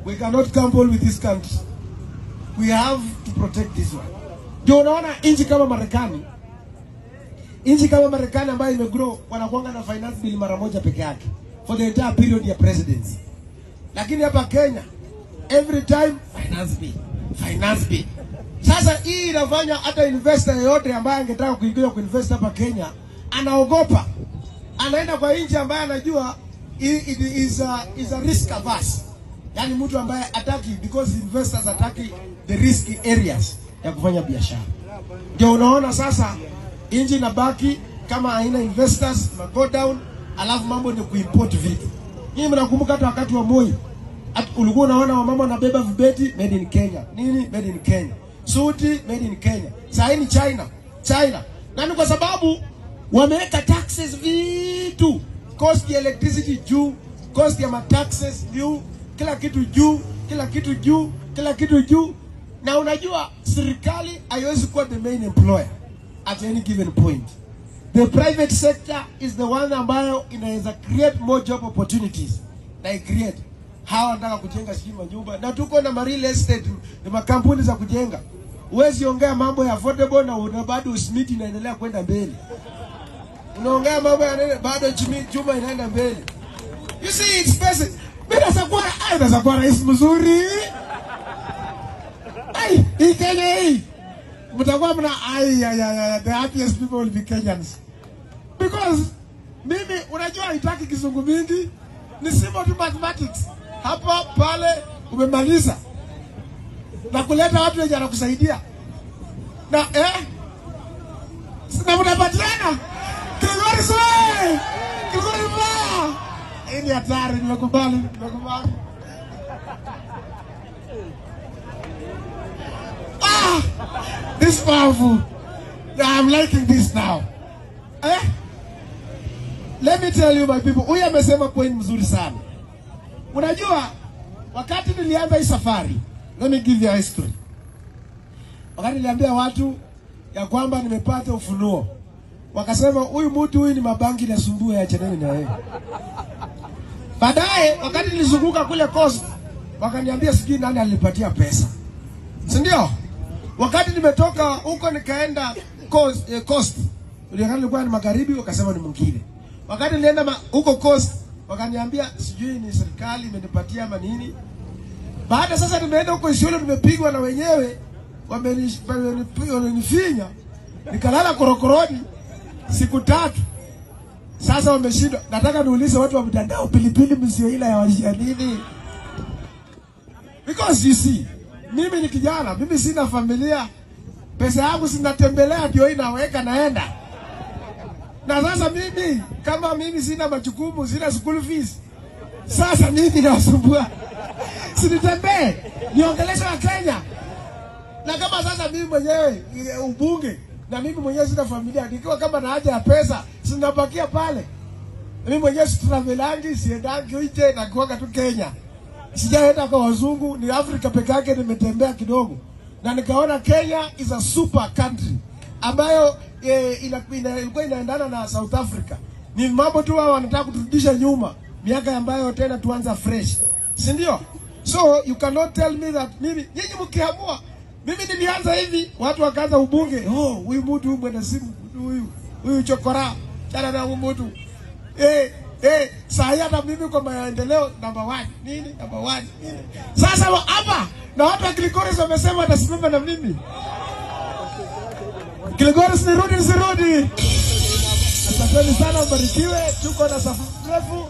We cannot gamble with this country. We have to protect this one. Ndio unaona nchi kama Marekani ambayo imegrow wanakuanga na finance bill mara moja peke yake for the entire period ya presidency. Lakini hapa Kenya every time finance bill. Sasa hii inafanya hata investor yote ambaye angetaka kuingia kuinvest hapa Kenya anaogopa. Anaenda kwa nchi ambaye anajua is a risk averse. Yani mtu ambaye ataki because investors ataki the risky areas ya kufanya biashara. Ndio unaona sasa nchi inabaki kama haina investors na go down, alafu mambo ni kuimport vitu. Nyinyi mnakumbuka hata wakati wa Moi ulikuwa unaona wamama wanabeba vibeti made in Kenya. Nini made in Kenya? Suti made in Kenya. Sasa ni China. Na ni kwa sababu wameweka taxes vitu. Cost ya electricity juu, cost ya taxes juu, kila kitu juu. Na unajua serikali haiwezi kuwa the main employer at any given point. The private sector is the one ambayo inaweza create more job opportunities. Na create hawa wanataka kujenga shima nyumba na tuko na real estate na makampuni za kujenga. Uwezi ongea mambo ya affordable na bado Smith inaendelea kwenda mbele. Unaongea mambo ya bado chuma inaenda mbele. You see it's basic. Bila sakuwa rais mzuri. Hii Kenya hii. Mtakuwa mna the happiest people will be Kenyans. Because mimi unajua haitaki kizungu mingi, ni simple tu mathematics. Hapa pale umemaliza. Na kuleta watu wenye wanakusaidia. Na sina mnapatiana. Kilgori swe! Kilgori mbaya! Hii ni hatari, nimekubali. This powerful. I'm liking this now. Let me tell you my people, huyu amesema point mzuri sana. Unajua, wakati nilianza hii safari, let me give you a history. Wakati niliambia watu ya kwamba nimepata ufunuo, wakasema huyu ni mabangi na sumbua ya cheneni na yeye. Baadaye wakati nilizunguka kule Coast, wakaniambia sijui nani alinipatia pesa. Si ndio? Wakati nimetoka huko nikaenda Coast, nilikuwa ni magharibi, wakasema ni mwingine. Wakati nilienda huko Coast, wakaniambia sijui ni serikali imenipatia ama nini. Baada sasa nimeenda huko Isiolo, nimepigwa na wenyewe, wamenifinya. Nikalala korokoroni siku 3. Sasa wameshindwa. Nataka niulize watu wa mtandao, pilipili msio ila ya wajia nini? Because you see, mimi ni kijana, mimi sina familia. Pesa yangu sinatembelea ndio inaweka naenda. Na sasa mimi kama mimi sina majukumu, sina school fees. Sasa mimi nawasumbua. Sinitembee, niongeleshe wa Kenya. Na kama sasa mimi mwenyewe ubunge na mimi mwenyewe sina familia, nikiwa kama na haja ya pesa, sinabakia pale. Mimi mwenyewe travelangi, siedangi uite na kuoga tu Kenya. Sijaenda kwa wazungu, ni Afrika peke yake nimetembea kidogo. Na nikaona Kenya is a super country ambayo ilikuwa inaendana na South Africa. Ni mambo tu wao wanataka kuturudisha nyuma, miaka ambayo tena tuanza fresh. Si ndio? So you cannot tell me that nyinyi mkiamua mimi nilianza hivi, watu wakaanza ubunge. Huyu mtu mwenda simu, huyu chokora, chana na mtu. Sasa hata mimi kwa maendeleo number 1. Nini? Number 1. Sasa hapa na watu wa Kilgoris wamesema watasimama na mimi. Kilgoris nirudi. Asanteni sana, mbarikiwe. Tuko na safari ndefu.